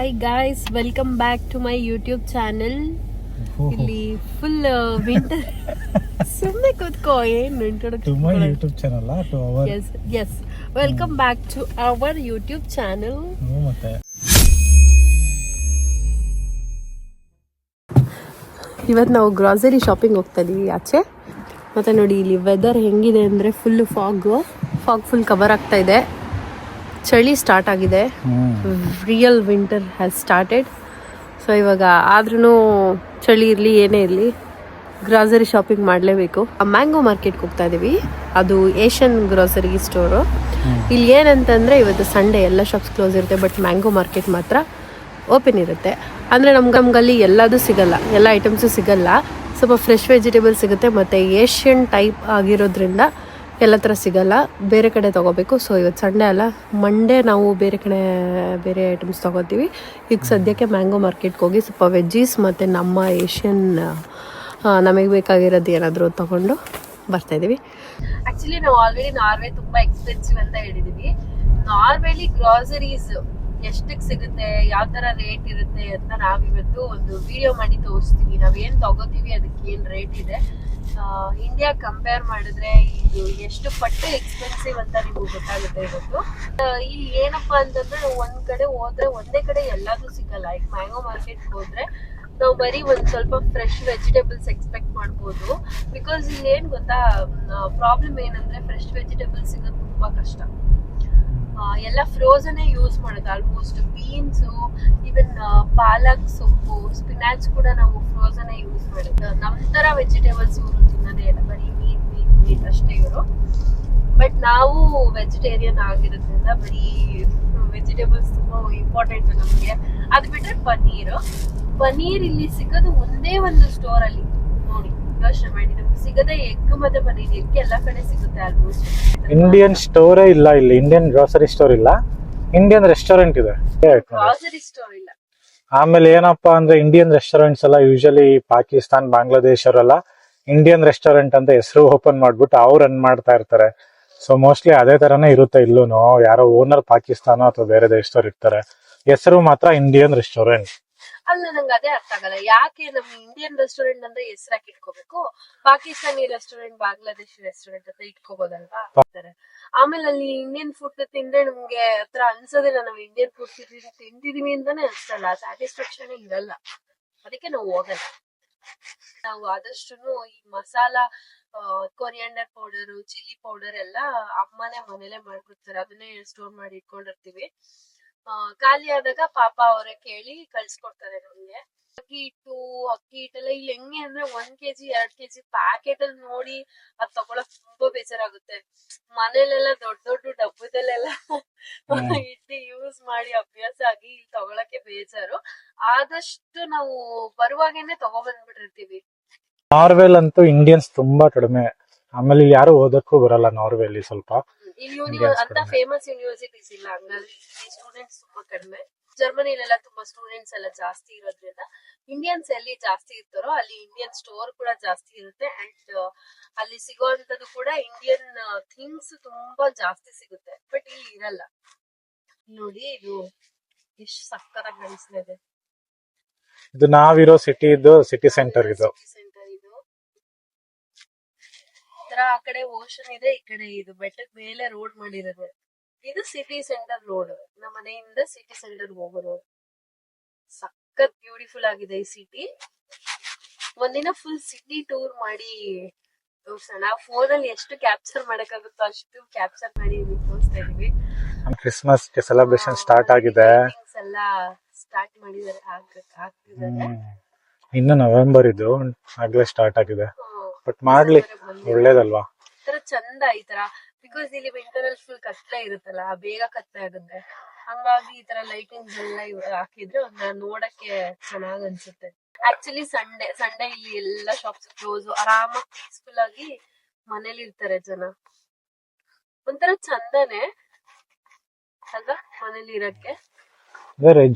Hi guys, welcome back to my YouTube channel. ಇಲ್ಲಿ full winter ಸುಮ್ಮನೆ ಕೂತ್ಕೋ, ಏನು ಯೂಟ್ಯೂಬ್ ಚಾನಲ್ ಎಸ್ welcome back to our YouTube channel. ಮತ್ತೆ ಇವತ್ತು ನಾವು ಗ್ರಾಸರಿ ಶಾಪಿಂಗ್ ಹೋಗ್ತಾ ಇದೀವಿ ಆಚೆ. ಮತ್ತೆ ನೋಡಿ ಇಲ್ಲಿ ವೆದರ್ ಹೆಂಗಿದೆ ಅಂದರೆ ಫುಲ್ ಫಾಗ್ ಫುಲ್ ಕವರ್ ಆಗ್ತಾ ಇದೆ. ಚಳಿ ಸ್ಟಾರ್ಟ್ ಆಗಿದೆ. Real winter has started. So ಇವಾಗ ಆದ್ರೂ ಚಳಿ ಇರಲಿ ಏನೇ ಇರಲಿ ಗ್ರಾಸರಿ ಶಾಪಿಂಗ್ ಮಾಡಲೇಬೇಕು. ಮ್ಯಾಂಗೋ ಮಾರ್ಕೆಟ್ಗೆ ಹೋಗ್ತಾ ಇದ್ದೀವಿ. ಅದು ಏಷ್ಯನ್ ಗ್ರಾಸರಿ ಸ್ಟೋರು. ಇಲ್ಲಿ ಏನಂತಂದರೆ ಇವತ್ತು ಸಂಡೇ ಎಲ್ಲ ಶಾಪ್ಸ್ ಕ್ಲೋಸ್ ಇರುತ್ತೆ, ಬಟ್ ಮ್ಯಾಂಗೋ ಮಾರ್ಕೆಟ್ ಮಾತ್ರ ಓಪನ್ ಇರುತ್ತೆ. ಅಂದರೆ ನಮ್ಗಲ್ಲಿ ಎಲ್ಲದೂ ಸಿಗಲ್ಲ, ಎಲ್ಲ ಐಟಮ್ಸು ಸಿಗಲ್ಲ. ಸ್ವಲ್ಪ ಫ್ರೆಶ್ ವೆಜಿಟೇಬಲ್ ಸಿಗುತ್ತೆ ಮತ್ತು ಏಷ್ಯನ್ ಟೈಪ್ ಆಗಿರೋದ್ರಿಂದ ಎಲ್ಲ ಥರ ಸಿಗಲ್ಲ, ಬೇರೆ ಕಡೆ ತೊಗೋಬೇಕು. ಸೊ ಇವತ್ತು ಸಂಡೇ ಅಲ್ಲ, ಮಂಡೇ ನಾವು ಬೇರೆ ಕಡೆ ಬೇರೆ ಐಟಮ್ಸ್ ತೊಗೋತೀವಿ. ಈಗ ಸದ್ಯಕ್ಕೆ ಮ್ಯಾಂಗೋ ಮಾರ್ಕೆಟ್ಗೆ ಹೋಗಿ ಸ್ವಲ್ಪ ವೆಜ್ಜೀಸ್ ಮತ್ತು ನಮ್ಮ ಏಷ್ಯನ್ ನಮಗೆ ಬೇಕಾಗಿರೋದು ಏನಾದರೂ ತೊಗೊಂಡು ಬರ್ತಾಯಿದ್ದೀವಿ. ಆ್ಯಕ್ಚುಲಿ ನಾವು ಆಲ್ರೆಡಿ ನಾರ್ವೆ ತುಂಬ ಎಕ್ಸ್ಪೆನ್ಸಿವ್ ಅಂತ ಹೇಳಿದ್ದೀವಿ. ನಾರ್ವೆಲಿ ಗ್ರಾಸರೀಸ್ ಎಷ್ಟಕ್ಕೆ ಸಿಗುತ್ತೆ, ಯಾವ ಥರ ರೇಟ್ ಇರುತ್ತೆ ಅಂತ ನಾವಿವತ್ತು ಒಂದು ವಿಡಿಯೋ ಮಾಡಿ ತೋರಿಸ್ತೀವಿ. ನಾವೇನು ತೊಗೋತೀವಿ ಅದಕ್ಕೆ ಏನು ರೇಟ್ ಇದೆ, ಇಂಡಿಯಾ ಕಂಪೇರ್ ಮಾಡಿದ್ರೆ ಇದು ಎಷ್ಟು ಪಟ್ಟು ಎಕ್ಸ್ಪೆನ್ಸಿವ್ ಅಂತ ನಿಮ್ಗೆ ಗೊತ್ತಾಗುತ್ತೆ ಇವತ್ತು. ಇಲ್ಲಿ ಏನಪ್ಪಾ ಅಂತಂದ್ರೆ ಒಂದ್ ಕಡೆ ಹೋದ್ರೆ ಒಂದೇ ಕಡೆ ಎಲ್ಲದೂ ಸಿಗಲ್ಲ. ಈಗ ಮ್ಯಾಂಗೋ ಮಾರ್ಕೆಟ್ಗೆ ಹೋದ್ರೆ ನಾವು ಬರೀ ಒಂದ್ ಸ್ವಲ್ಪ ಫ್ರೆಶ್ ವೆಜಿಟೇಬಲ್ಸ್ ಎಕ್ಸ್ಪೆಕ್ಟ್ ಮಾಡ್ಬೋದು. ಬಿಕಾಸ್ ಇಲ್ಲಿ ಏನ್ ಗೊತ್ತಾ, ಪ್ರಾಬ್ಲಮ್ ಏನಂದ್ರೆ ಫ್ರೆಶ್ ವೆಜಿಟೇಬಲ್ಸ್ ಸಿಗೋದು ತುಂಬಾ ಕಷ್ಟ. ಎಲ್ಲ ಫ್ರೋಸನ್ನೇ ಯೂಸ್ ಮಾಡೋದು ಆಲ್ಮೋಸ್ಟ್. ಬೀನ್ಸು, ಈವನ್ ಪಾಲಕ್ ಸೊಪ್ಪು, ಸ್ಪಿನಾಚ್ ಕೂಡ ನಾವು ಫ್ರೋಸನ್ನೇ ಯೂಸ್ ಮಾಡೋದು. ನಮ್ಮ ಥರ ವೆಜಿಟೇಬಲ್ಸ್ ಇವರು ತಿನ್ನೋದೇ ಇಲ್ಲ, ಬರೀ ಮೀಟ್ ಅಷ್ಟೇ ಇವರು. ಬಟ್ ನಾವು ವೆಜಿಟೇರಿಯನ್ ಆಗಿರೋದ್ರಿಂದ ಬರೀ ವೆಜಿಟೇಬಲ್ಸ್ ತುಂಬ ಇಂಪಾರ್ಟೆಂಟ್ ನಮಗೆ. ಅದು ಬಿಟ್ಟರೆ ಪನ್ನೀರ್ ಇಲ್ಲಿ ಸಿಗೋದು ಒಂದೇ ಒಂದು ಸ್ಟೋರಲ್ಲಿ. ನೋಡಿ, ಯೋಚನೆ ಮಾಡಿ, ನಮ್ಗೆ ಸಿಗದೆ ಎಗ್ ಮತ್ತೆ ಪನ್ನೀರ್ ಎಲ್ಲ ಕಡೆ ಸಿಗುತ್ತೆ ಆಲ್ಮೋಸ್ಟ್. ಇಂಡಿಯನ್ ಸ್ಟೋರೇ ಇಲ್ಲ ಇಲ್ಲಿ, ಇಂಡಿಯನ್ ಗ್ರಾಸರಿ ಸ್ಟೋರ್ ಇಲ್ಲ, ಇಂಡಿಯನ್ ರೆಸ್ಟೋರೆಂಟ್ ಇದೆ. ಗ್ರಾಸರಿ ಸ್ಟೋರ್ ಇಲ್ಲ. ಆಮೇಲೆ ಏನಪ್ಪಾ ಅಂದ್ರೆ ಇಂಡಿಯನ್ ರೆಸ್ಟೋರೆಂಟ್ಸ್ ಎಲ್ಲ ಯೂಶಲಿ ಪಾಕಿಸ್ತಾನ್, ಬಾಂಗ್ಲಾದೇಶ್ ಅವರೆಲ್ಲ ಇಂಡಿಯನ್ ರೆಸ್ಟೋರೆಂಟ್ ಅಂತ ಹೆಸರು ಓಪನ್ ಮಾಡ್ಬಿಟ್ಟು ಅವ್ರು ರನ್ ಮಾಡ್ತಾ ಇರ್ತಾರೆ. ಸೊ ಮೋಸ್ಟ್ಲಿ ಅದೇ ತರನೇ ಇರುತ್ತೆ ಇಲ್ಲೂನು. ಯಾರೋ ಓನರ್ ಪಾಕಿಸ್ತಾನ ಅಥವಾ ಬೇರೆ ದೇಶದವ್ರು ಇರ್ತಾರೆ, ಹೆಸರು ಮಾತ್ರ ಇಂಡಿಯನ್ ರೆಸ್ಟೋರೆಂಟ್. ಅಲ್ಲ, ನಂಗೆ ಅದೇ ಅರ್ಥ ಆಗಲ್ಲ, ಯಾಕೆ ನಮ್ ಇಂಡಿಯನ್ ರೆಸ್ಟೋರೆಂಟ್ ಅಂದ್ರೆ ಹೆಸರಾಗಿ ಇಟ್ಕೋಬೇಕು, ಪಾಕಿಸ್ತಾನಿ ರೆಸ್ಟೋರೆಂಟ್, ಬಾಂಗ್ಲಾದೇಶಿ ರೆಸ್ಟೋರೆಂಟ್ ಅಂತ ಇಟ್ಕೋಬೋದಲ್ವಾ? ಆಮೇಲೆ ಅಲ್ಲಿ ಇಂಡಿಯನ್ ಫುಡ್ ತಿಂದ್ರೆ ನಮ್ಗೆ ಹತ್ರ ಅನ್ಸೋದಿಲ್ಲ, ನಾವು ಇಂಡಿಯನ್ ಫುಡ್ ತಿಂತಿದೀವಿ ಅಂತಾನೆ ಅನ್ಸಲ್ಲ, ಸ್ಯಾಟಿಸ್ಫ್ಯಾಕ್ಷನ್ ಇರಲ್ಲ. ಅದಕ್ಕೆ ನಾವು ಹೋಗಲ್ಲ. ನಾವು ಆದಷ್ಟು ಈ masala, coriander powder, chilli powder ಎಲ್ಲ ಅಮ್ಮನೇ ಮನೇಲೆ ಮಾಡ್ಕೊಡ್ತಾರೆ, ಅದನ್ನೇ ಸ್ಟೋರ್ ಮಾಡಿ ಇಟ್ಕೊಂಡಿರ್ತೀವಿ. ಖಾಲಿ ಆದಾಗ ಪಾಪ ಅವರೇ ಕೇಳಿ ಕಳ್ಸಿಕೊಡ್ತಾರೆ ನಮ್ಗೆ. ಅಕ್ಕಿ ಹಿಟ್ಟೆಲ್ಲ ಇಲ್ಲಿ ಹೆಂಗೆ ಅಂದ್ರೆ 1 kg 2 kg ಪ್ಯಾಕೆಟ್ ಅಲ್ಲಿ ನೋಡಿ ಅದ್ ತಗೊಳಕ್ ತುಂಬಾ ಬೇಜಾರಾಗುತ್ತೆ. ಮನೇಲೆಲ್ಲ ದೊಡ್ಡ ಡಬ್ಬದಲ್ಲೆಲ್ಲ ಇಟ್ಟು ಯೂಸ್ ಮಾಡಿ ಅಭ್ಯಾಸ ಆಗಿ ಇಲ್ಲಿ ತಗೊಳಕ್ಕೆ ಬೇಜಾರು. ಆದಷ್ಟು ನಾವು ಬರುವಾಗೇನೆ ತಗೊಬಂದ್ಬಿಟ್ಟಿರ್ತೀವಿ. ನಾರ್ವೆಲ್ ಅಂತೂ ಇಂಡಿಯನ್ಸ್ ತುಂಬಾ ಕಡಿಮೆ. ಆಮೇಲೆ ಇಲ್ಲಿ ಯಾರು ಓದಕ್ಕೂ ಬರಲ್ಲ ನಾರ್ವೆಲಿ. ಸ್ವಲ್ಪ ಅಂತ ಫೇಮಸ್ ಯೂನಿವರ್ಸಿಟೀಸ್ ಇಲ್ಲ, ಹಂಗಾಗಿ ಸ್ಟೂಡೆಂಟ್ಸ್ ತುಂಬಾ ಕಡಿಮೆ. ಜರ್ಮನಿಲೆಲ್ಲ ತುಂಬಾ ಸ್ಟೂಡೆಂಟ್ಸ್ ಎಲ್ಲ ಜಾಸ್ತಿ ಇರೋದ್ರಿಂದ ಇಂಡಿಯನ್ಸ್ ಎಲ್ಲಿ ಜಾಸ್ತಿ ಇರ್ತಾರೋ ಅಲ್ಲಿ ಇಂಡಿಯನ್ ಸ್ಟೋರ್ ಕೂಡ ಜಾಸ್ತಿ ಇರುತ್ತೆ. ಅಂಡ್ ಅಲ್ಲಿ ಸಿಗೋಂಥದ್ದು ಕೂಡ ಇಂಡಿಯನ್ ಥಿಂಗ್ಸ್ ತುಂಬಾ ಜಾಸ್ತಿ ಸಿಗುತ್ತೆ. ಬಟ್ ಇಲ್ಲಿ ಇರಲ್ಲ. ನೋಡಿ, ಇದು ಎಷ್ಟು ಸಕ್ಕತ್ತಾಗಿ ಕಾಣಿಸ್ತಾ ಇದೆ. ಇದು ನಾವಿರೋ ಸಿಟಿ ಸೆಂಟರ್ ಇದು. ಆ ಕಡೆ ಓಷನ್ ಇದೆ, ಈ ಕಡೆ ಇದು ಬೆಟ್ಟದ ಮೇಲೆ ರೋಡ್ ಮಾಡಿರೋದು. ಇದು ಸಿಟಿ ಸೆಂಟರ್ ರೋಡ್, ನಮ್ಮ ಮನೆಯಿಂದ ಸಿಟಿ ಸೆಂಟರ್ ಹೋಗೋ ರೋಡ್. ಸಖತ್ ಬ್ಯೂಟಿಫುಲ್ ಆಗಿದೆ ಈ ಸಿಟಿ. ಒಂದಿನ ಫುಲ್ ಸಿಟಿ ಟೂರ್ ಮಾಡಿ ತೋರ್ಸೋಣ. ಫೋನ್ ಅಲ್ಲಿ ಎಷ್ಟು ಕ್ಯಾಪ್ಚರ್ ಮಾಡಕ್ಕಾಗುತ್ತೋ ಅಷ್ಟು ಕ್ಯಾಪ್ಚರ್ ಮಾಡಿ ತೋರಿಸ್ತಾ ಇದೀವಿ. ಕ್ರಿಸ್ಮಸ್ ಸೆಲೆಬ್ರೇಷನ್ ಸ್ಟಾರ್ಟ್ ಆಗಿದೆ, ಎಲ್ಲ ಸ್ಟಾರ್ಟ್ ಮಾಡಿದ್ದಾರೆ, ಆಗ್ತಿದ್ದಾರೆ. ಇನ್ನು ನವೆಂಬರ್ ಇದು ಆಗ್ಲೇ ಸ್ಟಾರ್ಟ್ ಆಗಿದೆ. ಬಟ್ ಮಾಡ್ಲಿ, ಒಳ್ಳೇದಲ್ವಾ? ತರ ಚಂದ ಈ ತರ. ಬಿಕಾಸ್ ಇಲ್ಲಿ ವಿಂಟರ್ ಅಲ್ಲಿ ಫುಲ್ ಕತ್ಲೆ ಇರುತ್ತಲ್ಲ, ಬೇಗ ಕತ್ಲೆ ಆಗುತ್ತೆ. ಹಂಗಾಗಿ ಈ ತರ ಲೈಟಿಂಗ್ಸ್ ಎಲ್ಲ ಹಾಕಿದ್ರೆ ಒಂದ್ ನೋಡಕ್ಕೆ ಚೆನ್ನಾಗ್ ಅನ್ಸುತ್ತೆ. ಆಕ್ಚುಲಿ ಸಂಡೇ ಇಲ್ಲಿ ಎಲ್ಲಾ ಶಾಪ್ಸ್ ಕ್ಲೋಸ್. ಆರಾಮಾಗಿ ಪೀಸ್ಫುಲ್ ಆಗಿ ಮನೇಲಿ ಇರ್ತಾರೆ ಜನ. ಒಂಥರ ಚಂದನೆ ಅಲ್ವಾ ಮನೇಲಿ ಇರಕ್ಕೆ.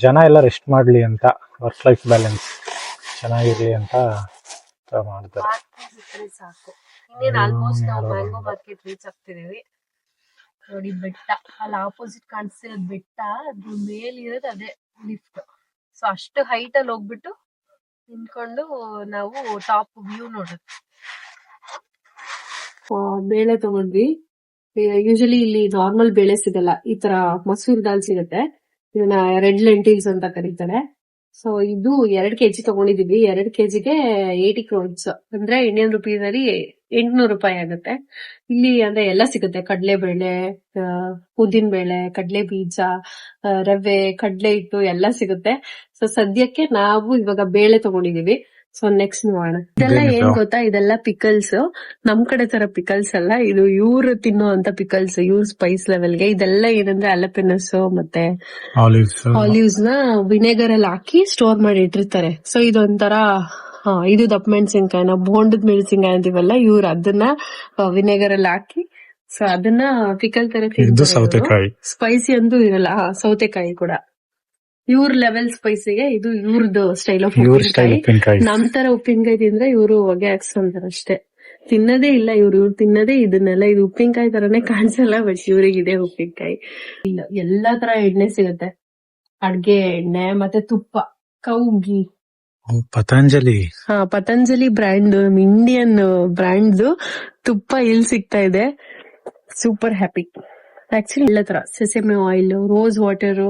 ಜನ ಎಲ್ಲ ರೆಸ್ಟ್ ಮಾಡ್ಲಿ ಅಂತ, ವರ್ಕ್ ಲೈಫ್ ಬ್ಯಾಲೆನ್ಸ್ ಚೆನ್ನಾಗಿರ್ಲಿ ಅಂತ ಮಾಡ್ತಾರೆ. ಸಾಕು. ಇನ್ನೇನ್ ಆಲ್ಮೋಸ್ಟ್ ನಾವು ಮ್ಯಾಂಗೋ ಮಾರ್ಕೆಟ್ ರೀಚ್ ಆಗ್ತಿದೀವಿ. ನೋಡಿ, ಬೆಟ್ಟ ಅಲ್ಲಿ ಆಪೋಸಿಟ್ ಕಾಣಿಸ್ತಿರೋದು ಬೆಟ್ಟ, ಅದ್ರ ಮೇಲಿರೋದು ಅದೇ ಲಿಫ್ಟ್. ಸೊ ಅಷ್ಟು ಹೈಟ್ ಅಲ್ಲಿ ಹೋಗ್ಬಿಟ್ಟು ನಿಂತ್ಕೊಂಡು ನಾವು ಟಾಪ್ ವ್ಯೂ ನೋಡೋದು. ಬೇಳೆ ತಗೊಂಡ್ವಿ. ಯೂಶಲಿ ಇಲ್ಲಿ ನಾರ್ಮಲ್ ಬೇಳೆ ಸಿಗಲ್ಲ, ಈ ತರ ಮಸೂರ್ ದಾಲ್ ಸಿಗುತ್ತೆ. ಇದನ್ನ ರೆಡ್ ಲೆಂಟಿಲ್ಸ್ ಅಂತ ಕರೀತಾರೆ. ಸೊ ಇದು 2 kg ತಗೊಂಡಿದೀವಿ. 2 kgಗೆ 80 crores ಅಂದ್ರೆ ಇಂಡಿಯನ್ ರುಪೀಸ್ ಅಲ್ಲಿ 800 ರೂಪಾಯಿ ಆಗುತ್ತೆ. ಇಲ್ಲಿ ಅಂದ್ರೆ ಎಲ್ಲ ಸಿಗುತ್ತೆ, ಕಡಲೆಬೇಳೆ, ಉದ್ದಿನ ಬೇಳೆ, ಕಡಲೆ ಬೀಜ, ರವೆ, ಕಡಲೆ ಹಿಟ್ಟು ಎಲ್ಲ ಸಿಗುತ್ತೆ. ಸೊ ಸದ್ಯಕ್ಕೆ ನಾವು ಇವಾಗ ಬೇಳೆ ತಗೊಂಡಿದೀವಿ. ಸೊ ನೆಕ್ಸ್ಟ್ ನೋಡೋಣ. ಇದೆಲ್ಲ ಏನ್ ಗೊತ್ತಾ, ಇದೆಲ್ಲ ಪಿಕಲ್ಸ್. ನಮ್ ಕಡೆ ತರ ಪಿಕಲ್ಸ್ ಅಲ್ಲ, ಇದು ಇವ್ರು ತಿನ್ನೋ ಅಂತ ಪಿಕಲ್ಸ್, ಇವ್ರ ಸ್ಪೈಸ್ ಲೆವೆಲ್ಗೆ. ಇದೆಲ್ಲ ಏನಂದ್ರೆ ಅಲಪಿನಸ್ ಮತ್ತೆ ಆಲಿವ್ಸ್ ನ ವಿನೆಗರ್ ಅಲ್ಲಿ ಹಾಕಿ ಸ್ಟೋರ್ ಮಾಡಿ ಇಟ್ಟಿರ್ತಾರೆ. ಸೊ ಇದೊಂಥರ ಇದು ದಪ್ಪ ಮೆಣಸಿನ್ಕಾಯಿ, ನಾವು ಬೋಂಡದ ಮೆಣಸಿನ್ಕಾಯಿ ಅಂತೀವಲ್ಲ, ಇವ್ರು ಅದನ್ನ ವಿನೆಗರ್ ಅಲ್ಲಿ ಹಾಕಿ ಸೊ ಅದನ್ನ ಪಿಕಲ್ ತರ ತಿಂತಾರೆ. ಸ್ಪೈಸಿ ಅಂತೂ ಇರಲ್ಲ. ಸೌತೆಕಾಯಿ ಕೂಡ ಇವ್ರ ಲೆವೆಲ್ ಸ್ಪೈಸಿಗೆ ಇದು ಇವ್ರದ್ದು ಸ್ಟೈಲ್ ಆಫ್ ಉಪ್ಪಿನಕಾಯಿ. ನಮ್ ತರ ಉಪ್ಪಿನಕಾಯಿ ತಿಂದ್ರೆ ಇವ್ರು ಹೊಗೆ ಹಾಕ್ಸ್ಕೊಂತಾರೆ ಅಷ್ಟೇ, ತಿನ್ನದೇ ಇಲ್ಲ ಇವ್ರು ತಿನ್ನದೇ ಇದನ್ನೆಲ್ಲ. ಇದು ಉಪ್ಪಿನಕಾಯಿ ತರನೇ ಕಾಣಿಸಲ್ಲ, ಬಟ್ ಇವ್ರಿಗೆ ಇದೆ ಉಪ್ಪಿನಕಾಯಿ. ಇಲ್ಲ, ಎಲ್ಲಾ ತರ ಎಣ್ಣೆ ಸಿಗುತ್ತೆ, ಅಡ್ಗೆ ಎಣ್ಣೆ ಮತ್ತೆ ತುಪ್ಪ, ಕೌ ಘೀ. ಪತಂಜಲಿ ಬ್ರ್ಯಾಂಡ್, ಇಂಡಿಯನ್ ಬ್ರ್ಯಾಂಡ್ ತುಪ್ಪ ಇಲ್ಲಿ ಸಿಗ್ತಾ ಇದೆ. Super happy. ಆಕ್ಚುಲಿ ಎಲ್ಲ ತರ ಸೆಸೆಮೆ ಆಯಿಲ್, ರೋಸ್ ವಾಟರ್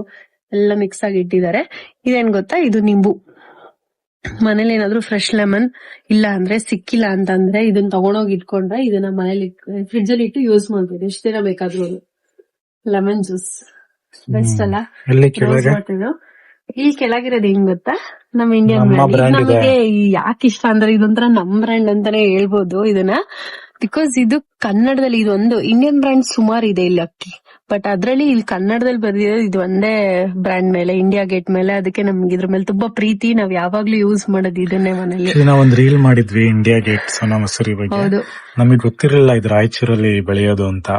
ಎಲ್ಲ ಮಿಕ್ಸ್ ಆಗಿ ಇಟ್ಟಿದ್ದಾರೆ. ಇದೇನ್ ಗೊತ್ತಾ, ಇದು ನಿಂಬು. ಮನೇಲಿ ಏನಾದ್ರು ಫ್ರೆಶ್ ಲೆಮನ್ ಇಲ್ಲ ಅಂದ್ರೆ ಸಿಕ್ಕಿಲ್ಲ ಅಂತಂದ್ರೆ ಇದನ್ನ ತಗೊಂಡೋಗಿ ಇಟ್ಕೊಂಡ್ರೆ ಇದನ್ನ ಮನೇಲಿ ಫ್ರಿಡ್ಜ್ ಅಲ್ಲಿ ಇಟ್ಟು ಯೂಸ್ ಮಾಡ್ಬೋದು, ಎಷ್ಟು ದಿನ ಬೇಕಾದ್ರೂ. ಲೆಮನ್ ಜ್ಯೂಸ್ ಬೆಸ್ಟ್ ಅಲ್ಲ. ರೋಸ್ ವಾಟರ್ ಇಲ್ಲಿ ಕೆಳಗಿರೋದು ಹೆಂಗ್ ಗೊತ್ತಾ, ನಮ್ ಇಂಡಿಯನ್ ಬ್ರ್ಯಾಂಡ್. ನಮಗೆ ಯಾಕೆ ಇಷ್ಟ ಅಂದ್ರೆ ಇದೊಂಥರ ನಮ್ ಬ್ರ್ಯಾಂಡ್ ಅಂತಾನೆ ಹೇಳ್ಬೋದು ಇದನ್ನ. ಬಿಕಾಸ್ ಇದು ಕನ್ನಡದಲ್ಲಿ, ಇದೊಂದು ಇಂಡಿಯನ್ ಬ್ರ್ಯಾಂಡ್ ಸುಮಾರು ಇದೆ ಇಲ್ಲಿ ಅಕ್ಕಿ, ಬಟ್ ಅದ್ರಲ್ಲಿ ಇಲ್ಲಿ ಕನ್ನಡದಲ್ಲಿ ಬರ್ದಿರೋದು ಇದು ಒಂದೇ ಬ್ರ್ಯಾಂಡ್ ಮೇಲೆ, ಇಂಡಿಯಾ ಗೇಟ್ ಮೇಲೆ. ಅದಕ್ಕೆ ನಮ್ಗೆ ಇದ್ರ ಮೇಲೆ ತುಂಬಾ ಪ್ರೀತಿ. ನಾವ್ ಯಾವಾಗ್ಲೂ ಯೂಸ್ ಮಾಡೋದು ಇದನ್ನೇ ಮನೇಲಿ. ನಾವೊಂದ್ ರೀಲ್ ಮಾಡಿದ್ವಿ ಇಂಡಿಯಾ ಗೇಟ್ ಸೋನಾ ಮಸೂರಿ ಬಗ್ಗೆ. ಹೌದು, ನಮಗ್ ಗೊತ್ತಿರಲಿಲ್ಲ ಇದು ರಾಯಚೂರಲ್ಲಿ ಬೆಳೆಯೋದು ಅಂತ.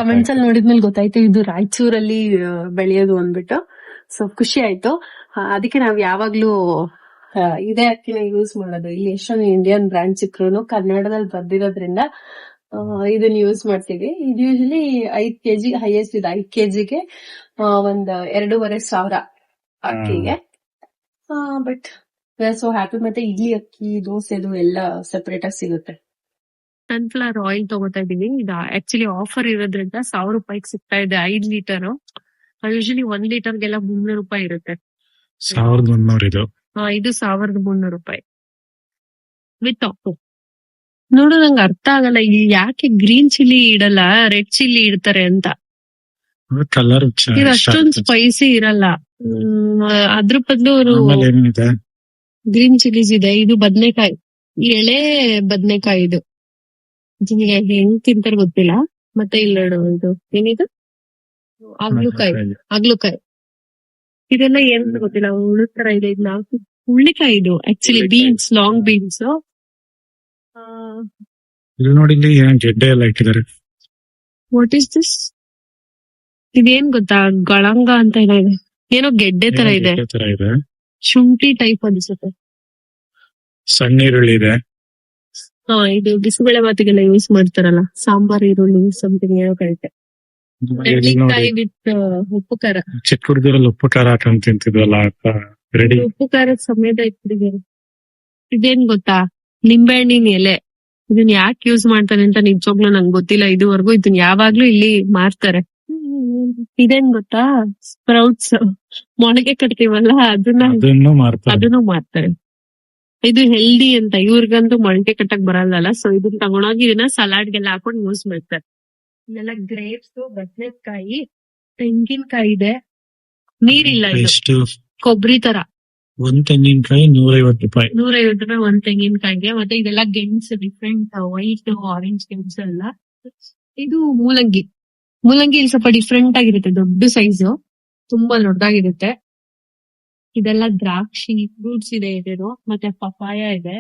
ಕಮೆಂಟ್ಸ್ ಅಲ್ಲಿ ನೋಡಿದ್ಮೇಲೆ ಗೊತ್ತಾಯ್ತು ಇದು ರಾಯಚೂರಲ್ಲಿ ಬೆಳೆಯೋದು ಅಂದ್ಬಿಟ್ಟು. ಸೊ ಖುಷಿ ಆಯ್ತು. ಅದಕ್ಕೆ ನಾವ್ ಯಾವಾಗ್ಲೂ ಇದೇ ಅಕ್ಕಿನ ಯೂಸ್ ಮಾಡೋದು. ಇಲ್ಲಿ ಎಷ್ಟೊಂದು ಇಂಡಿಯನ್ ಬ್ರ್ಯಾಂಡ್ ಸಿಕ್ರು ಕನ್ನಡದಲ್ಲಿ ಬರ್ದಿರೋದ್ರಿಂದ ಇದನ್ನ ಯೂಸ್ ಮಾಡ್ತೀವಿ. ಇದು ಯೂಶಲಿ 5 kg ಹೈಯೆಸ್ಟ್ ಇದೆ. 5 kgಗೆ ಒಂದ್ 2,500 ಅಕ್ಕಿಗೆ. But so happy. ಮತ್ತೆ ಇಡ್ಲಿ ಅಕ್ಕಿ, ದೋಸೆದು ಎಲ್ಲ ಸೆಪರೇಟ್ ಆಗಿ ಸಿಗುತ್ತೆ. ಸನ್ಫ್ಲವರ್ ಆಯಿಲ್ ತಗೋತಾ ಇದೀವಿ. ಇದು ಆಕ್ಚುಲಿ ಆಫರ್ ಇರೋದ್ರಿಂದ 1000 ರೂಪಾಯಿಗೆ ಸಿಗ್ತಾ ಇದೆ 5 ಲೀಟರ್. ಯೂಶಲಿ 1 ಲೀಟರ್ಗೆಲ್ಲ 300 ರೂಪಾಯಿ ಇರುತ್ತೆ. 1300 ಇದು. ಇದು 1300 ರೂಪಾಯಿ ವಿತ್ ಆಫ್. ನೋಡು, ನಂಗೆ ಅರ್ಥ ಆಗಲ್ಲ ಇಲ್ಲಿ ಯಾಕೆ ಗ್ರೀನ್ ಚಿಲ್ಲಿ ಇಡಲ್ಲ, ರೆಡ್ ಚಿಲ್ಲಿ ಇಡ್ತಾರೆ ಅಂತ. ಕಲರ್ ಇದು ಅಷ್ಟೊಂದು ಸ್ಪೈಸಿ ಇರಲ್ಲ. ಅದ್ರ ಬದಲು ಗ್ರೀನ್ ಚಿಲ್ಲೀಸ್ ಇದೆ. ಇದು ಬದನೆಕಾಯಿ, ಎಳೆ ಬದನೆಕಾಯಿ. ಇದು ಹೆಂಗ್ ತಿಂತಾರೆ ಗೊತ್ತಿಲ್ಲ. ಮತ್ತೆ ಇಲ್ಲ ಇದು ಏನಿದು, ಆಗ್ಲುಕಾಯಿ. ಇದೆಲ್ಲ ಏನ್ ಗೊತ್ತಿಲ್ಲ, ಉಳ್ಳು ತರ ಇದೆ. ಇದು ನಾಲ್ಕು ಹುಳ್ಳಿಕಾಯಿ. ಇದು ಆಕ್ಚುಲಿ ಬೀನ್ಸ್, ಲಾಂಗ್ ಬೀನ್ಸ್. ನೋಡಿ ಗೆಡ್ಡೆ ಎಲ್ಲ ಇಟ್ಟಿದ್ದಾರೆ. What is this? ಇದೇನ್ ಗೊತ್ತಾ, ಗಳಂಗ ಅಂತ ಏನೋ ಇದೆ, ಏನೋ ಗೆಡ್ಡೆ ತರ ಇದೆ. ಶುಂಠಿ ಟೈಪ್ ಅನ್ಸುತ್ತೆ. ಸಣ್ಣ ಈರುಳ್ಳಿ ಇದೆ. ಇದು ಬಿಸಿಬೇಳೆ ಬಾತಿಗೆಲ್ಲ ಯೂಸ್ ಮಾಡ್ತಾರಲ್ಲ, ಸಾಂಬಾರ್ ಈರುಳ್ಳಿ ಸಮಥಿಂಗ್ ಏನೋ ಕರೀತೆ. ವಿತ್ ಉಪ್ಪು ಖಾರ. ಚಿಕ್ಕ ಹುಡುಗರಲ್ಲಿ ಉಪ್ಪು ಖಾರ ಹಾಕೊಂಡ್ ತಿಂತಿದ್ವಲ್ಲ, ಉಪ್ಪು ಖಾರದ ಸಮೇತ ಇಟ್ಟಿದ್ದಾರೆ. ಇದೇನ್ ಗೊತ್ತಾ, ನಿಂಬೆಹಣ್ಣಿನ ಎಲೆ. ಇದನ್ನ ಯಾಕೆ ಯೂಸ್ ಮಾಡ್ತಾರೆ ಅಂತ ನಿಜವಾಗ್ಲೂ ನಂಗೆ ಗೊತ್ತಿಲ್ಲ ಇದುವರೆಗೂ. ಇದನ್ನ ಯಾವಾಗ್ಲೂ ಇಲ್ಲಿ ಮಾರ್ತಾರೆ. ಇದೇನ್ ಗೊತ್ತಾ, ಸ್ಪ್ರೌಟ್ಸ್, ಮೊಳಕೆ ಕಟ್ತೀವಲ್ಲ ಅದನ್ನು ಮಾರ್ತಾರೆ. ಇದು ಹೆಲ್ದಿ ಅಂತ. ಇವ್ರಿಗಂತೂ ಮೊಳಕೆ ಕಟ್ಟಕ್ ಬರಲ್ಲ, ಸೊ ಇದನ್ನ ತಗೊಂಡೋಗಿ ಇದನ್ನ ಸಲಾಡ್ಗೆಲ್ಲ ಹಾಕೊಂಡು ಯೂಸ್ ಮಾಡ್ತಾರೆ. ಇದೆಲ್ಲ ಗ್ರೇಪ್ಸ್, ಬದನೆಕಾಯಿ, ತೆಂಗಿನಕಾಯಿ ಇದೆ. ನೀರಿಲ್ಲ, ಇದು ಕೊಬ್ಬರಿ ತರ. ಒಂದ್ ತೆಂಗಿನಕಾಯಿ 150 ರೂಪಾಯಿ. 150 ರೂಪಾಯಿ ಒಂದ್ ತೆಂಗಿನಕಾಯಿಗೆ. ಮತ್ತೆ ಇದೆಲ್ಲ ಗೆಣಸು, ಡಿಫ್ರೆಂಟ್ ವೈಟ್, ಆರೆಂಜ್ ಗೆಣಸು ಎಲ್ಲ. ಇದು ಮೂಲಂಗಿ. ಮೂಲಂಗಿ ಇಲ್ಲಿ ಸ್ವಲ್ಪ ಡಿಫ್ರೆಂಟ್ ಆಗಿರುತ್ತೆ, ದೊಡ್ಡ ಸೈಜು, ತುಂಬಾ ದೊಡ್ಡದಾಗಿರುತ್ತೆ. ಇದೆಲ್ಲ ದ್ರಾಕ್ಷಿ, ಫ್ರೂಟ್ಸ್ ಇದೆ ಇದೇನು. ಮತ್ತೆ ಪಪಾಯ ಇದೆ.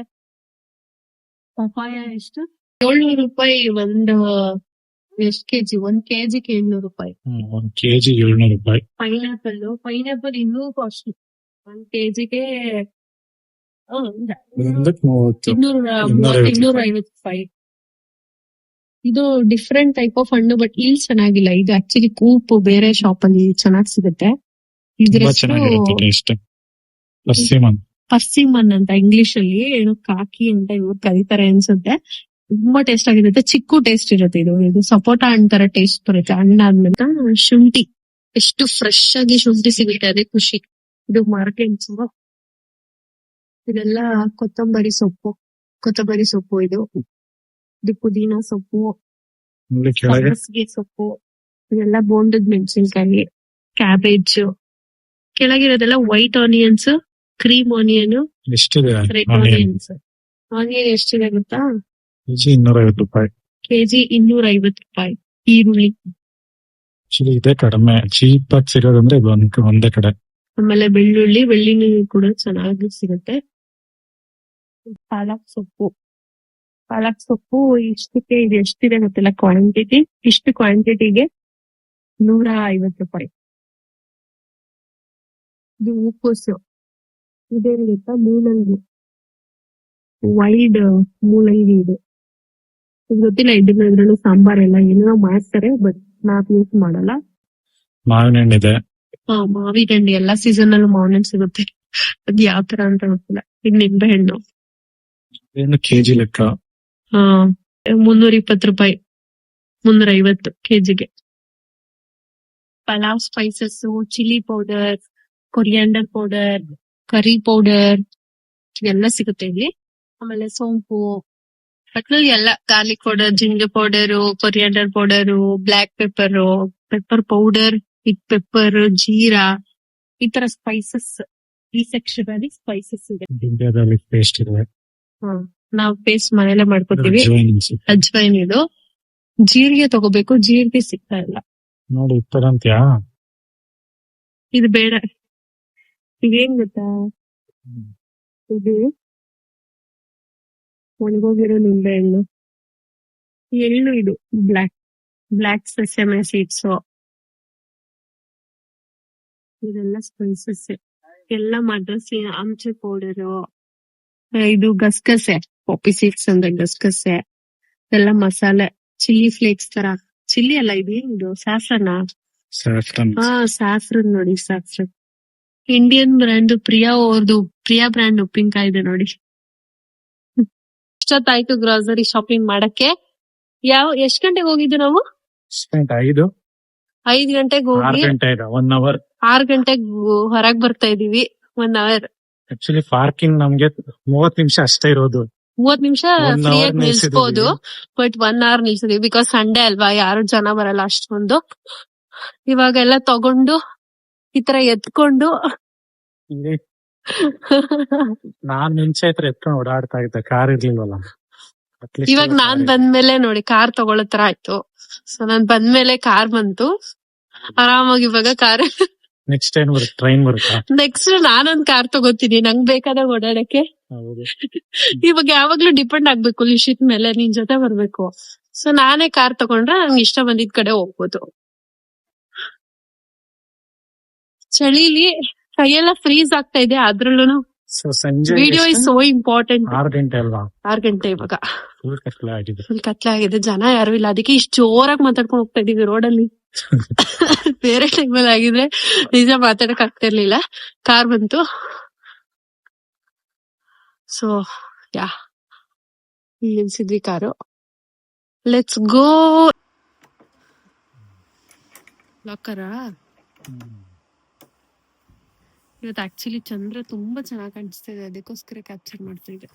ಪಪಾಯ ಎಷ್ಟು? 700 ರೂಪಾಯಿ ಒಂದು. ಎಷ್ಟು ಕೆಜಿ? 1 kgಗೆ 700 ರೂಪಾಯಿ. 1 kg 700 ರೂಪಾಯಿ. ಪೈನಾಪಲ್ ಇನ್ನೂ ಕಾಸ್ಟ್ಲಿ. 1 kgಗೆ 250 ರೂಪಾಯಿ. ಇದು ಡಿಫ್ರೆಂಟ್ ಟೈಪ್ ಆಫ್ ಹಣ್ಣು, ಬಟ್ ಇಲ್ಲಿ ಚೆನ್ನಾಗಿಲ್ಲ. ಇದು ಆಕ್ಚುಲಿ ಕೂಪು ಬೇರೆ ಶಾಪ್ ಅಲ್ಲಿ ಚೆನ್ನಾಗಿ ಸಿಗುತ್ತೆ. ಪರ್ಸಿಮನ್ ಅಂತ ಇಂಗ್ಲಿಷ್ ಅಲ್ಲಿ ಏನೋ ಕಾಕಿ ಅಂತ ಇವ್ರು ಕರೀತಾರೆ ಅನ್ಸುತ್ತೆ. ತುಂಬಾ ಟೇಸ್ಟ್ ಆಗಿರುತ್ತೆ, ಚಿಕ್ಕು ಟೇಸ್ಟ್ ಇರುತ್ತೆ. ಇದು ಸಪೋಟ ಹಣ್ಣ್ ತರ ಟೇಸ್ಟ್ ಬರುತ್ತೆ. ಹಣ್ಣಾದ್ಮೇಲೆ ಶುಂಠಿ, ಎಷ್ಟು ಫ್ರೆಶ್ ಆಗಿ ಶುಂಠಿ ಸಿಗುತ್ತೆ, ಅದೇ ಖುಷಿ. ಇದು ಮಾರ್ಕೆಟ್. ಇದೆಲ್ಲ ಕೊತ್ತಂಬರಿ ಸೊಪ್ಪು ಇದು ಪುದೀನ ಸೊಪ್ಪು, ಸಬ್ಬಸಿಗೆ ಸೊಪ್ಪು, ಇದೆಲ್ಲ ಬೋಂಡದ್ ಮೆಣಸಿನ್ಕಾಯಿ, ಕ್ಯಾಬೇಜ್. ಕೆಳಗಿರೋದೆಲ್ಲ white onions, cream onion, red onions. Onion ಎಷ್ಟಿದೆ ಗೊತ್ತಾ? ₹250. ಕೆಜಿ ₹250. ಈರುಳ್ಳಿ ಇದೆ ಕಡಿಮೆ, ಚೀಪ್ ಆಗಿ ಸಿಗೋದಂದ್ರೆ ಒಂದೇ ಕಡೆ. ಆಮೇಲೆ ಬೆಳ್ಳುಳ್ಳಿ ಕೂಡ ಚೆನ್ನಾಗಿ ಸಿಗುತ್ತೆ. ಪಾಲಕ್ ಸೊಪ್ಪು ಇಷ್ಟಕ್ಕೆ ಇದು ಎಷ್ಟಿದೆ ಗೊತ್ತಿಲ್ಲ ಕ್ವಾಂಟಿಟಿ. ಇಷ್ಟು ಕ್ವಾಂಟಿಟಿಗೆ ₹150. ಇದು ಹೂಕೋಸು, ಇದೇನು ಗೊತ್ತಾ? ಮೂಲಂಗಿ, ವೈಡ್ ಮೂಲಂಗಿ ಇದೆ. ಗೊತ್ತಿಲ್ಲ, ಇದ್ರಲ್ಲೂ ಸಾಂಬಾರೆಲ್ಲ ಏನೋ ಮಾಡ್ತಾರೆ, ಬಟ್ ನಾವ್ ಯೂಸ್ ಮಾಡಲ್ಲ. ಮಾವಿನ ಹಣ್ಣಿದೆ. ಮಾವಿನ ಹಣ್ಣು ಎಲ್ಲಾ ಸೀಸನ್ ಅಲ್ಲೂ ಮಾವಿನ ಹಣ್ಣು ಸಿಗುತ್ತೆ. ಅದ್ ಯಾವ ತರ ಅಂತ ಗೊತ್ತಿಲ್ಲ. ಈಗ ನಿಂಬೆ ಹಣ್ಣು ಕೆಜಿ ಲೆಕ್ಕ ₹320, ₹350 ಕೆಜಿಗೆ. Pulao spices, chilli powder, coriander powder, curry powder ಎಲ್ಲ ಸಿಗುತ್ತೆ ಇಲ್ಲಿ. ಆಮೇಲೆ ಸೋಂಪು, ಒಟ್ನಲ್ಲಿ ಎಲ್ಲ garlic powder, ginger powder, coriander powder, black pepper powder, big pepper, jeera, ಈ ತರ ಸ್ಪೈಸಸ್ ಈ ಸೆಕ್ಷನ್ ಅಲ್ಲಿ ಸ್ಪೈಸಸ್ ಇದೆ. ಇಂಡಿಯಾದಲ್ಲಿ ಪೇಸ್ಟ್ ಇದೆ. ನಾವು ಪೇಸ್ಟ್ ಮನೆಯಲ್ಲೇ ಮಾಡ್ಕೊತೀವಿ. ಅಜ್ವೈನ್ ಇದು. ಜೀರಿಗೆ ತಗೋಬೇಕು, ಜೀರಿಗೆ ಸಿಗ್ತಾ ಇಲ್ಲ ನೋಡಿ. ಇತ್ತರಂತ್ಯಾ ಇದು ಬೇಡ. ಇದೇನ್ ಗೊತ್ತಾ? ಇದು ಒಣಗೋಗಿರೋ ನಿಂಬೆ ಹಣ್ಣು, ಎಳ್ಳು, ಇದು ಬ್ಲಾಕ್ ಸೆಸಮೆ ಸೀಡ್ಸ್, ಇದೆಲ್ಲ ಸ್ಪೈಸಸ್. ಎಲ್ಲ ಮದ್ರಸಿ, ಆಮ್ಚೆ ಪೌಡರು, ಇದು ಗಸಗಸೆ, ಪಾಪಿ ಸೀಡ್ಸ್ ಅಂದ್ರೆ ಗಸಗಸೆ, ಎಲ್ಲ ಮಸಾಲೆ, ಚಿಲ್ಲಿ ಫ್ಲೇಕ್ಸ್ ತರ. ಚಿಲ್ಲಿ ಅಲ್ಲ, ಇದು ಸ್ಯಾಫ್ರನ್ ನೋಡಿ. Saffron Indian brand. Priya brand ಉಪ್ಪಿನಕಾಯಿ ಇದೆ ನೋಡಿ. ಇಷ್ಟೊತ್ತಾಯ್ತು ಗ್ರಾಸರಿ ಶಾಪಿಂಗ್ ಮಾಡಕ್ಕೆ. ಎಷ್ಟ್ ಗಂಟೆಗೆ ಹೋಗಿದ್ದು ನಾವು? 5 ಗಂಟೆಗೆ ಹೋಗಿ 6 ಗಂಟೆಗೆ ಹೊರಗ್ ಬರ್ತಾ ಇದೀವಿ. 1 ಅವರ್. ಆಕ್ಚುಲಿ ಪಾರ್ಕಿಂಗ್ ನಮ್ಗೆ 30 ನಿಮಿಷ ಅಷ್ಟೇ ಇರೋದು. 30 ನಿಮಿಷ ಫ್ರೀಯಾಗಿ ನಿಲ್ಸ್ಬೋದು, ಬಟ್ 1 ಅವರ್ ನಿಲ್ಸಿದೀವಿ. ಬಿಕಾಸ್ ಸಂಡೇ ಅಲ್ವಾ, ಯಾರು ಜನ ಬರಲ್ಲ ಅಷ್ಟೊಂದು. ಇವಾಗೆಲ್ಲ ತಗೊಂಡು ಈ ತರ ಎತ್ಕೊಂಡು ನಾನ್ ಮುಂಚೆ ಹತ್ರ ಎತ್ಕೊಂಡು ಓಡಾಡ್ತಾ ಇದ್ದೆ, ಕಾರ್ ಇರ್ಲಿಲ್ವಲ್ಲ. ಇವಾಗ ನಾನ್ ಬಂದ್ಮೇಲೆ ನೋಡಿ ಕಾರ್ ತಗೊಳ್ಳೋ ತರ ಆಯ್ತು. ಸೊ ನಾನ್ ಬಂದ್ಮೇಲೆ ಕಾರ್ ಬಂತು, ಆರಾಮಾಗಿ. ಇವಾಗ ಕಾರ್ ನೆಕ್ಸ್ಟ್ ಏನ್ ಬರುತ್ತೆ? ಟ್ರೈನ್ ಬರುತ್ತಾ? ನೆಕ್ಸ್ಟ್ ನಾನೊಂದ್ ಕಾರ್ ತಗೋತೀನಿ, ನಂಗ್ ಬೇಕಾದಾಗ ಓಡಾಡಕ್ಕೆ. ಇವಾಗ ಯಾವಾಗ್ಲೂ ಡಿಪೆಂಡ್ ಆಗ್ಬೇಕು ಲಿಶಿತ್ ಮೇಲೆ, ನಿನ್ ಜೊತೆ ಬರ್ಬೇಕು. ಸೊ ನಾನೇ ಕಾರ್ ತಗೊಂಡ್ರೆ ನಂಗೆ ಇಷ್ಟ ಬಂದಿದ್ ಕಡೆ ಹೋಗ್ಬೋದು. ಚಳಿಲಿ ಕೈಯೆಲ್ಲ ಫ್ರೀಸ್ ಆಗ್ತಾ ಇದೆ. ಅದ್ರಲ್ಲೂ ವಿಡಿಯೋ ಇಸ್ ಸೋ ಇಂಪಾರ್ಟೆಂಟ್. 6 ಗಂಟೆ ಅಲ್ವಾ? 6 ಗಂಟೆ ಇವಾಗ. ಫುಲ್ ಕತ್ಲೆ ಆಗಿದೆ, ಜನ ಯಾರು ಇಲ್ಲ. ಅದಕ್ಕೆ ಇಷ್ಟು ಜೋರಾಗಿ ಮಾತಾಡ್ಕೊಂಡು ಹೋಗ್ತಾ ಇದೀವಿ ರೋಡಲ್ಲಿ. ಬೇರೆ ಟೈಮಲ್ಲಿ ಆಗಿದ್ರೆ ನಿಜ ಮಾತಾಡಕ್ ಆಗ್ತಿರ್ಲಿಲ್ಲ. ಕಾರ್ ಬಂತು. ಸೊ ನಿಲ್ಸಿದ್ವಿ ಕಾರು. Let's go. ಲಾಕರಾ? ಇವತ್ತು ಆಕ್ಚುಲಿ ಚಂದ್ರ ತುಂಬಾ ಚೆನ್ನಾಗಿ ಕಾಣಿಸ್ತಾ ಇದೆ, ಅದಕ್ಕೋಸ್ಕರ ಕ್ಯಾಪ್ಚರ್ ಮಾಡ್ತಾ ಇದೆ.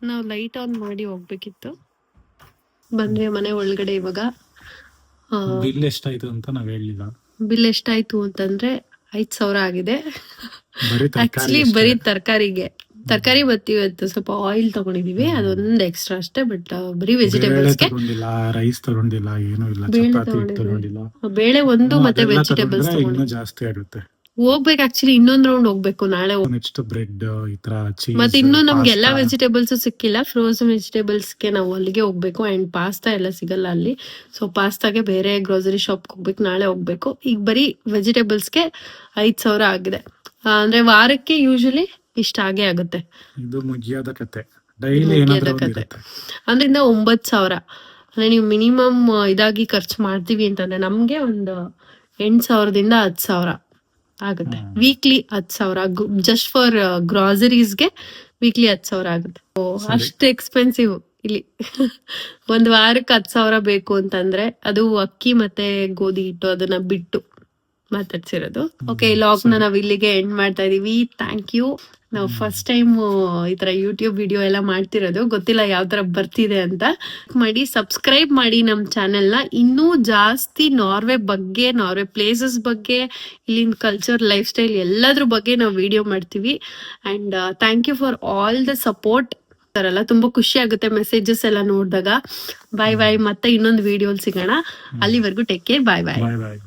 ನಾವು ಲೈಟ್ ಆನ್ ಮಾಡಿ ಹೋಗ್ಬೇಕಿತ್ತು. ಬಂದ್ರೆ ಮನೆ ಒಳಗಡೆ. ಇವಾಗ ಬಿಲ್ ಎಷ್ಟಾಯ್ತು ಅಂತ ನಾವ್ ಹೇಳಿಲ್ಲ. ಬಿಲ್ ಎಷ್ಟಾಯ್ತು ಅಂತಂದ್ರೆ 5,000 ಆಗಿದೆ. ಆಕ್ಚುಲಿ ಬರೀ ತರಕಾರಿ ಇವತ್ತು ಸ್ವಲ್ಪ ಆಯಿಲ್ ತಗೊಂಡಿದೀವಿ, ಅದೊಂದು ಎಕ್ಸ್ಟ್ರಾ ಅಷ್ಟೇ. ಬಟ್ ಬರೀ ವೆಜಿಟೇಬಲ್ಸ್ ಗೆ ರೈಸ್ ತಗೊಂಡಿಲ್ಲ, ಏನೂ ಇಲ್ಲ. ಬೇಳೆ ಒಂದು ಮತ್ತೆ ವೆಜಿಟೇಬಲ್ಸ್ ಜಾಸ್ತಿ ಆಗುತ್ತೆ. ಹೋಗ್ಬೇಕು ಆಕ್ಚುಲಿ, ಇನ್ನೊಂದ್ ರೌಂಡ್ ಹೋಗ್ಬೇಕು ನಾಳೆ. ನೆಕ್ಸ್ಟ್ ಬ್ರೆಡ್, ಈ ತರ ಚೀಸ್. ಮತ್ತೆ ಇನ್ನು ನಮ್ಗೆ ಎಲ್ಲಾ ವೆಜಿಟೇಬಲ್ಸ್ ಸಿಕ್ಕಿಲ್ಲ. ಫ್ರೋಸನ್ ವೆಜಿಟೇಬಲ್ಸ್ ಗೆ ನಾವು ಅಲ್ಲಿಗೆ ಹೋಗ್ಬೇಕು. ಅಂಡ್ ಪಾಸ್ತಾ ಎಲ್ಲ ಸಿಗಲ್ಲ ಅಲ್ಲಿ. ಸೊ ಪಾಸ್ತಾಗೆ ಬೇರೆ ಗ್ರೋಸರಿ ಶಾಪ್ ಹೋಗ್ಬೇಕು, ನಾಳೆ ಹೋಗ್ಬೇಕು. ಈಗ ಬರೀ ವೆಜಿಟೇಬಲ್ಸ್ ಗೆ 5,000 ಆಗಿದೆ. ಅಂದ್ರೆ ವಾರಕ್ಕೆ ಯೂಶಲಿ ಇಷ್ಟ ಆಗೇ ಆಗುತ್ತೆ. ಇದು ಮುಗಿಯದ ಕತೆ. ಡೈಲಿ ಏನಾದ್ರೂ ಇರುತ್ತೆ. ಅಂದ್ರಿಂದ 9,000. ಅಂದ್ರೆ ನೀವು ಮಿನಿಮಮ್ ಇದಾಗಿ ಖರ್ಚು ಮಾಡ್ತೀವಿ ಅಂತಂದ್ರೆ ನಮ್ಗೆ ಒಂದು 8,000ದಿಂದ 10,000 ಆಗುತ್ತೆ ವೀಕ್ಲಿ. 10,000 ಜಸ್ಟ್ ಫಾರ್ ಗ್ರಾಸರೀಸ್ಗೆ ವೀಕ್ಲಿ 10,000 ಆಗುತ್ತೆ. ಅಷ್ಟು ಎಕ್ಸ್ಪೆನ್ಸಿವ್ ಇಲ್ಲಿ. ಒಂದ್ ವಾರಕ್ಕೆ 10,000 ಬೇಕು ಅಂತಂದ್ರೆ ಅದು ಅಕ್ಕಿ ಮತ್ತೆ ಗೋಧಿ ಹಿಟ್ಟು ಅದನ್ನ ಬಿಟ್ಟು ಮಾತಾಡ್ಸಿರೋದು. ಓಕೆ, ಲಾಗ್ನ ನಾವ್ ಇಲ್ಲಿಗೆ ಎಂಡ್ ಮಾಡ್ತಾ ಇದೀವಿ. Thank you. ನಾವು ಫಸ್ಟ್ ಟೈಮ್ ಈ ತರ ಯೂಟ್ಯೂಬ್ ವಿಡಿಯೋ ಎಲ್ಲ ಮಾಡ್ತಿರೋದು, ಗೊತ್ತಿಲ್ಲ ಯಾವ ತರ ಬರ್ತಿದೆ ಅಂತ. ಮಾಡಿ ಸಬ್ಸ್ಕ್ರೈಬ್ ಮಾಡಿ ನಮ್ ಚಾನೆಲ್ನ. ಇನ್ನೂ ಜಾಸ್ತಿ ನಾರ್ವೆ ಬಗ್ಗೆ, ನಾರ್ವೆ ಪ್ಲೇಸಸ್ ಬಗ್ಗೆ, ಇಲ್ಲಿನ ಕಲ್ಚರ್, ಲೈಫ್ ಸ್ಟೈಲ್ ಎಲ್ಲದ್ರ ಬಗ್ಗೆ ನಾವು ವಿಡಿಯೋ ಮಾಡ್ತೀವಿ. And thank you for all the support. ತುಂಬಾ ಖುಷಿ ಆಗುತ್ತೆ ಮೆಸೇಜಸ್ ಎಲ್ಲ ನೋಡಿದಾಗ. ಬಾಯ್ ಬಾಯ್. ಮತ್ತೆ ಇನ್ನೊಂದು ವಿಡಿಯೋ ಸಿಗೋಣ. ಅಲ್ಲಿವರೆಗೂ ಟೇಕ್ ಕೇರ್. ಬಾಯ್ ಬಾಯ್. ಬಾಯ್ ಬಾಯ್.